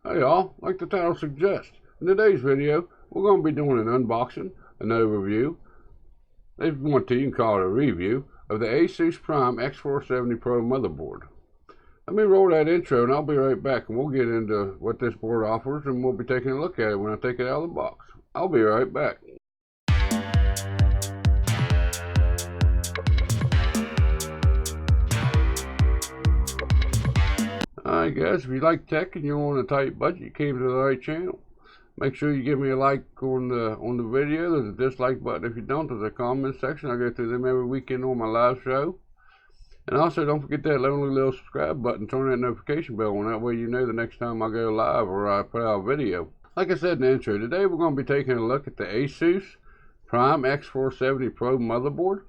Hey y'all, like the title suggests, in today's video, we're going to be doing an unboxing, an overview, if you want to, you can call it a review, of the Asus Prime X470 Pro motherboard. Let me roll that intro and I'll be right back and we'll get into what this board offers and we'll be taking a look at it when I take it out of the box. I'll be right back. Alright guys, if you like tech and you're on a tight budget, you came to the right channel. Make sure you give me a like on the video. There's a dislike button if you don't. There's a comment section. I go through them every weekend on my live show. And also don't forget that lonely little subscribe button. Turn that notification bell on. That way you know the next time I go live or I put out a video. Like I said in the intro, today we're going to be taking a look at the Asus Prime X470 Pro motherboard.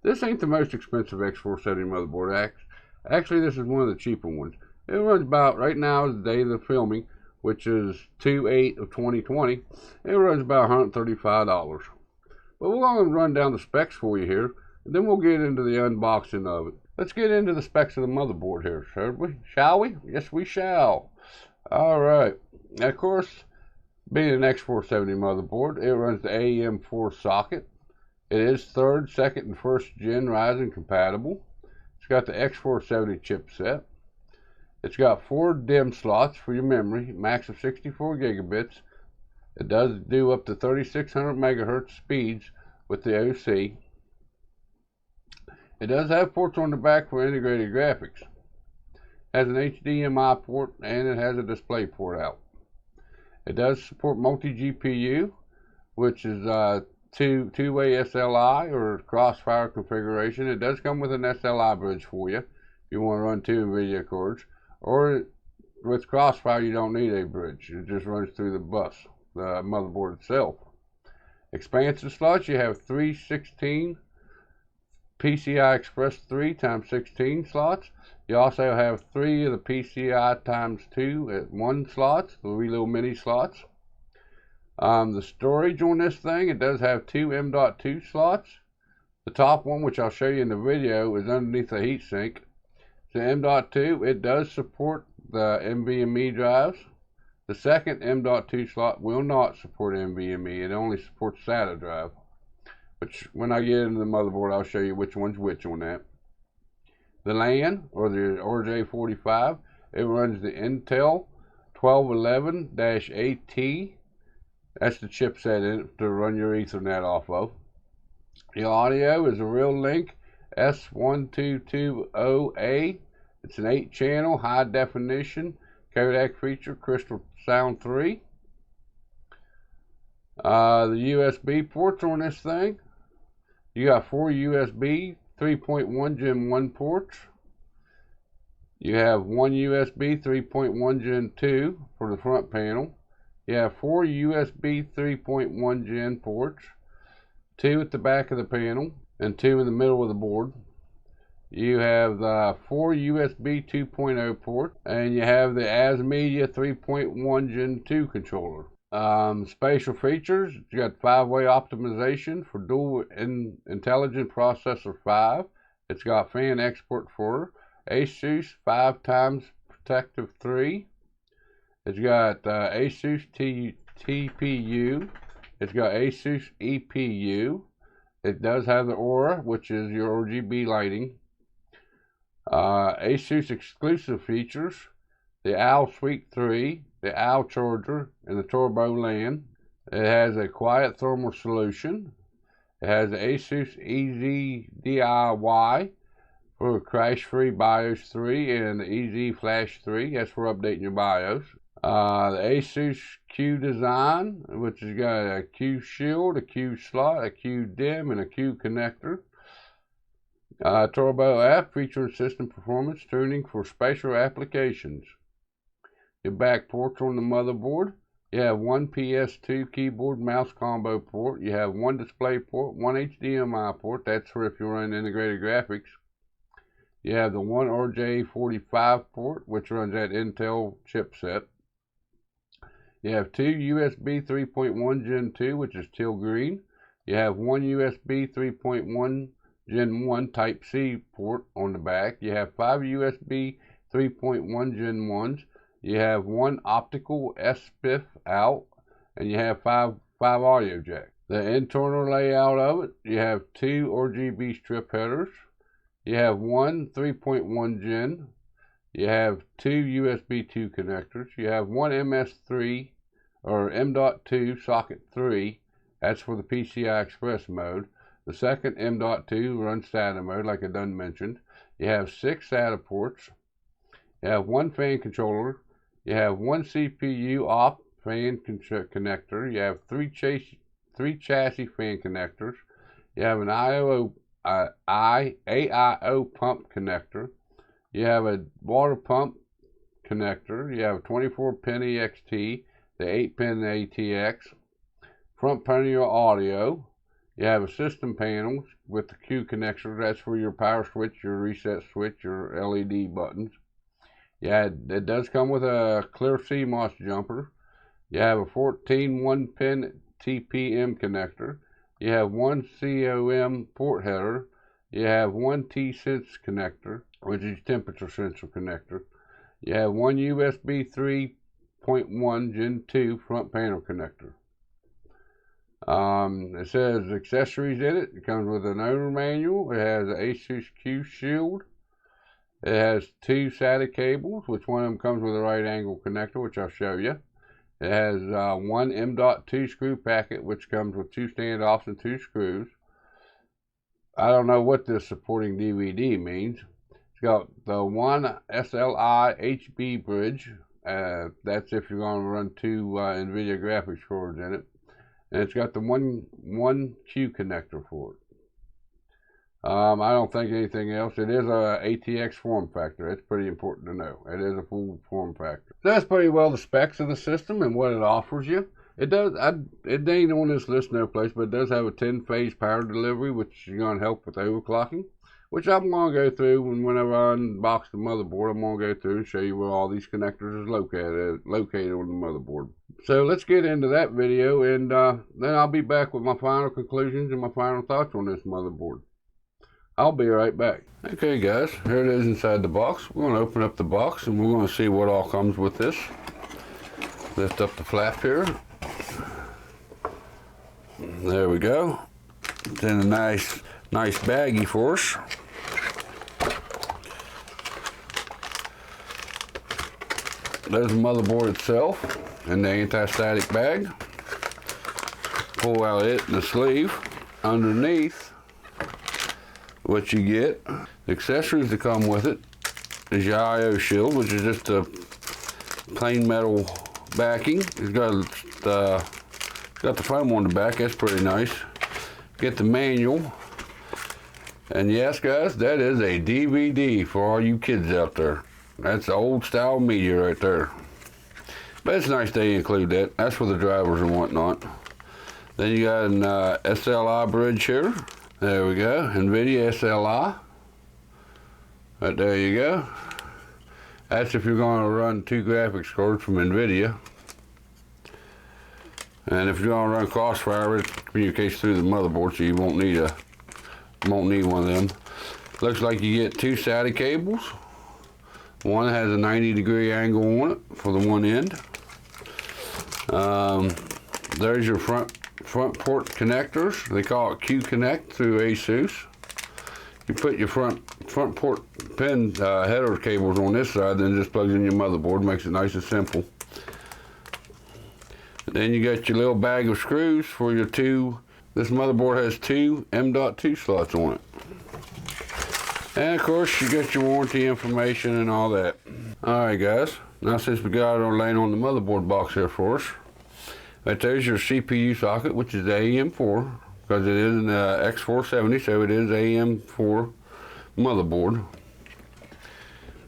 This ain't the most expensive X470 motherboard. Actually, this is one of the cheaper ones. It runs about, right now is the day of the filming, which is 2/8 of 2020. It runs about $135. But we're going to run down the specs for you here, and then we'll get into the unboxing of it. Let's get into the specs of the motherboard here, shall we? Yes, we shall. Alright. Now, of course, being an X470 motherboard, it runs the AM4 socket. It is 3rd, 2nd, and 1st gen Ryzen compatible. It's got the X470 chipset. It's got 4 DIMM slots for your memory, max of 64 gigabits. It does do up to 3600 megahertz speeds with the OC. It does have ports on the back for integrated graphics. It has an HDMI port and it has a display port out. It does support multi-GPU, which is two-way SLI or crossfire configuration. It does come with an SLI bridge for you if you want to run 2 NVIDIA cards. Or with Crossfire, you don't need a bridge. It just runs through the bus, the motherboard itself. Expansion slots, you have 3 16 PCI Express 3 x 16 slots. You also have 3 of the PCI x2 at 1 slots, the wee little mini slots. The storage on this thing, it does have 2 M.2 slots. The top one, which I'll show you in the video, is underneath the heatsink. The M.2, it does support the NVMe drives. The second M.2 slot will not support NVMe. It only supports SATA drive. Which, when I get into the motherboard, I'll show you which one's which on that. The LAN, or the RJ45, it runs the Intel 1211-AT. That's the chipset in it to run your Ethernet off of. The audio is a Real-Link S1220A. It's an 8-channel high definition codec feature, Crystal Sound 3. The USB ports on this thing, you got 4 USB 3.1 Gen 1 ports. You have 1 USB 3.1 Gen 2 for the front panel. You have 4 USB 3.1 Gen ports, 2 at the back of the panel and 2 in the middle of the board. You have the 4 USB 2.0 ports, and you have the ASMedia 3.1 Gen 2 controller. Spatial features, you got 5-way optimization for dual intelligent processor 5. It's got fan export 4, Asus 5x protective 3. It's got Asus TPU. It's got Asus EPU. It does have the Aura, which is your RGB lighting. Asus exclusive features, the OWL Suite 3, the OWL charger, and the Turbo LAN. It has a quiet thermal solution. It has the Asus EZ DIY for crash-free BIOS 3 and the EZ Flash 3. That's for updating your BIOS. The Asus Q design, which has got a Q shield, a Q slot, a Q DIMM, and a Q connector. Turbo app featuring system performance tuning for special applications. Your back ports on the motherboard, you have 1 PS2 keyboard mouse combo port. You have 1 display port, 1 HDMI port. That's for if you run integrated graphics. You have the 1 RJ45 port, which runs that Intel chipset. You have 2 USB 3.1 Gen 2, which is teal green. You have 1 USB 3.1 Gen 1 Type-C port on the back. You have 5 USB 3.1 Gen 1s. you have one optical SPIF out, and you have five audio jacks. The internal layout of it, you have 2 RGB strip headers, you have one 3.1 gen, you have 2 USB 2 connectors, you have one MS3 or M.2 socket 3, that's for the PCI Express mode. The second M.2 runs SATA mode, like I done mentioned. You have 6 SATA ports, you have one fan controller, you have one CPU off fan connector, you have three chassis fan connectors, you have an AIO pump connector, you have a water pump connector, you have a 24-pin EXT, the 8-pin ATX, front panel audio, you have a system panel with the Q connector, that's for your power switch, your reset switch, your LED buttons. Yeah, it does come with a clear CMOS jumper. You have a 14 1-pin TPM connector. You have one COM port header. You have one T-Sense connector, which is temperature sensor connector. You have one USB 3.1 Gen 2 front panel connector. It says accessories in it. It comes with an owner manual. It has an Asus Q shield. It has 2 SATA cables, which one of them comes with a right angle connector, which I'll show you. It has one M.2 screw packet, which comes with 2 standoffs and 2 screws. I don't know what this supporting DVD means. It's got the one SLI HB bridge. That's if you're going to run 2 NVIDIA graphics cards in it. And it's got the one Q connector for it. I don't think anything else. It is a ATX form factor. It's pretty important to know. It is a full form factor. So that's pretty well the specs of the system and what it offers you. It does. It ain't on this list no place, but it does have a 10-phase power delivery, which is going to help with overclocking. Which I'm going to go through, and whenever I unbox the motherboard, I'm going to go through and show you where all these connectors is located on the motherboard. So let's get into that video, and then I'll be back with my final conclusions and my final thoughts on this motherboard. I'll be right back. Okay guys, here it is inside the box. We're going to open up the box and we're going to see what all comes with this. Lift up the flap here. There we go. It's in a nice baggie for us. There's the motherboard itself in the anti-static bag. Pull out it in the sleeve. Underneath, what you get, the accessories that come with it is your I/O shield, which is just a plain metal backing. It's got the foam on the back. That's pretty nice. Get the manual, and yes, guys, that is a DVD for all you kids out there. That's old style media right there. But it's nice they include that. That's for the drivers and whatnot. Then you got an SLI bridge here. There we go, NVIDIA SLI. Right there you go. That's if you're going to run 2 graphics cards from NVIDIA. And if you're going to run Crossfire, it communicates through the motherboard, so you won't need one of them. Looks like you get 2 SATA cables. One has a 90-degree angle on it for the one end. There's your front port connectors. They call it Q Connect through Asus. You put your front port pin header cables on this side, then just plugs in your motherboard. Makes it nice and simple. Then you got your little bag of screws for your 2. This motherboard has 2 M.2 slots on it. And of course you got your warranty information and all that. Alright guys, now since we got it laying on the motherboard box here for us, right there's your CPU socket, which is the AM4, because it is an X470, so it is AM4 motherboard.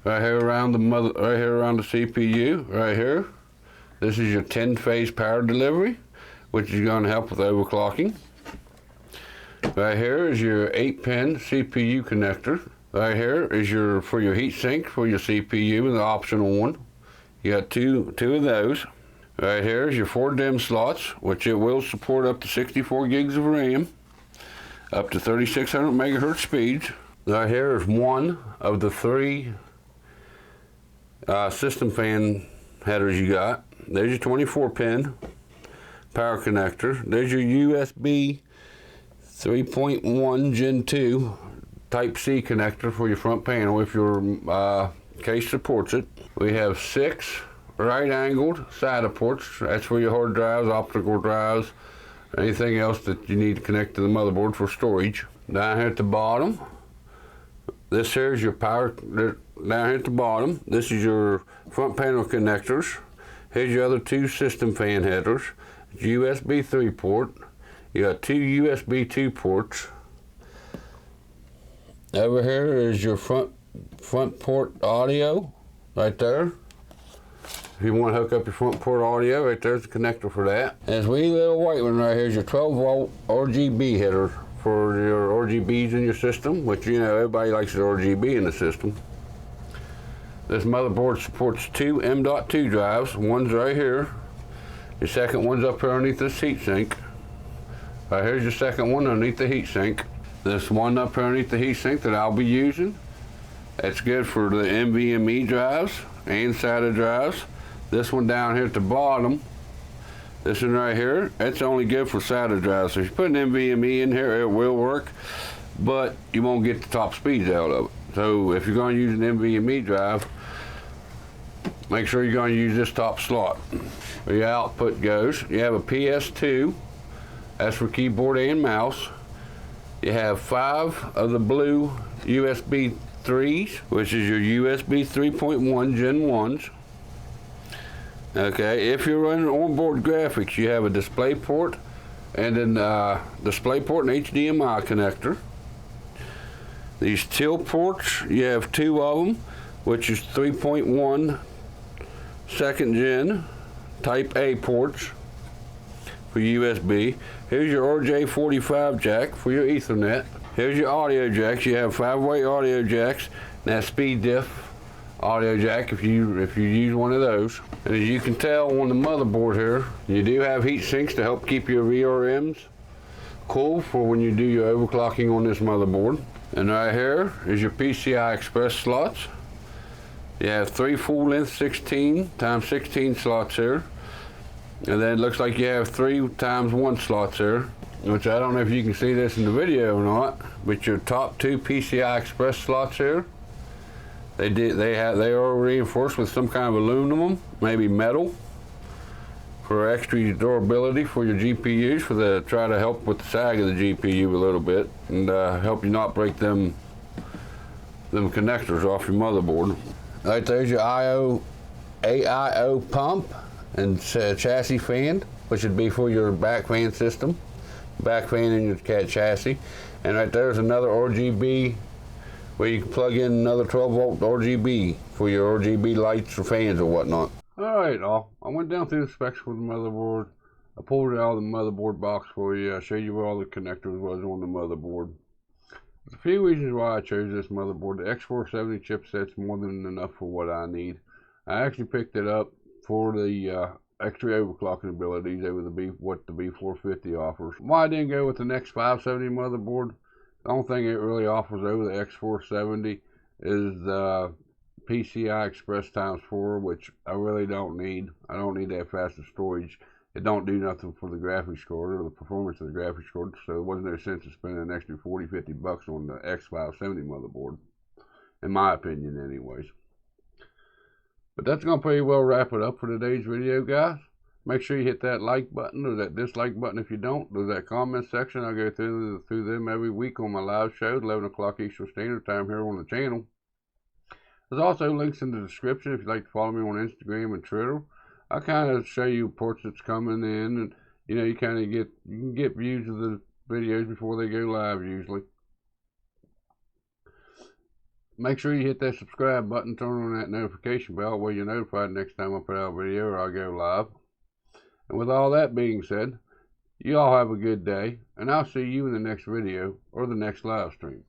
Right here around the CPU, right here, this is your 10-phase power delivery, which is going to help with overclocking. Right here is your 8-pin CPU connector. Right here is for your heat sink for your CPU, the optional one. You got two of those. Right here is your 4 DIMM slots, which it will support up to 64 gigs of RAM, up to 3600 megahertz speeds. Right here is one of the 3 system fan headers you got. There's your 24 pin power connector. There's your USB 3.1 Gen 2 Type C connector for your front panel if your case supports it. We have 6 right-angled SATA ports. That's for your hard drives, optical drives, anything else that you need to connect to the motherboard for storage. Down here at the bottom, this here is your power. Down here at the bottom, this is your front panel connectors. Here's your other 2 system fan headers. USB 3 port. You got 2 USB 2 ports. Over here is your front port audio, right there. If you want to hook up your front port audio, right there's the connector for that. And this wee little white one right here is your 12-volt RGB header for your RGBs in your system, which, you know, everybody likes the RGB in the system. This motherboard supports 2 M.2 drives. One's right here. Your second one's up here underneath this heatsink. Right here's your second one underneath the heatsink. This one up here underneath the heatsink that I'll be using, that's good for the NVMe drives and SATA drives. This one down here at the bottom, this one right here, that's only good for SATA drives. So if you put an NVMe in here, it will work, but you won't get the top speeds out of it. So if you're going to use an NVMe drive, make sure you're going to use this top slot. Where your output goes, you have a PS2, that's for keyboard and mouse. You have 5 of the blue USB 3s, which is your USB 3.1 Gen 1s. Okay, if you're running onboard graphics, you have a display port and then display port and HDMI connector. These till ports, you have 2 of them, which is 3.1 second gen Type A ports for USB. Here's your RJ45 jack for your Ethernet. Here's your audio jacks. You have 5-way audio jacks, and that's speed diff audio jack if you use one of those. And as you can tell on the motherboard here, you do have heat sinks to help keep your VRMs cool for when you do your overclocking on this motherboard. And right here is your PCI Express slots. You have 3 full-length 16x16 slots here. And then it looks like you have 3x1 slots there, which I don't know if you can see this in the video or not, but your top 2 PCI Express slots here, they are reinforced with some kind of aluminum, maybe metal, for extra durability for your GPUs, try to help with the sag of the GPU a little bit, and help you not break them connectors off your motherboard. Right there's your AIO pump and chassis fan, which would be for your back fan system, back fan in your CAD chassis. And right there's another RGB where you can plug in another 12-volt RGB for your RGB lights or fans or whatnot. Alright, I went down through the specs for the motherboard. I pulled it out of the motherboard box for you. I showed you where all the connectors was on the motherboard. There's a few reasons why I chose this motherboard. The X470 chipset's more than enough for what I need. I actually picked it up for the extra overclocking abilities over what the B450 offers. Why I didn't go with the X570 motherboard, the only thing it really offers over the X470 is the PCI Express ×4, which I really don't need. I don't need that faster storage. It don't do nothing for the graphics card or the performance of the graphics card, so there wasn't no sense in spending an extra $40–50 on the X570 motherboard, in my opinion anyways. But that's going to pretty well wrap it up for today's video, guys. Make sure you hit that like button or that dislike button if you don't. There's that comment section. I go through them every week on my live show at 11 o'clock Eastern Standard Time here on the channel. There's also links in the description if you'd like to follow me on Instagram and Twitter. I kind of show you reports that's coming in, and you know, you can get views of the videos before they go live usually. Make sure you hit that subscribe button, turn on that notification bell where you're notified next time I put out a video or I go live. And with all that being said, you all have a good day, and I'll see you in the next video or the next live stream.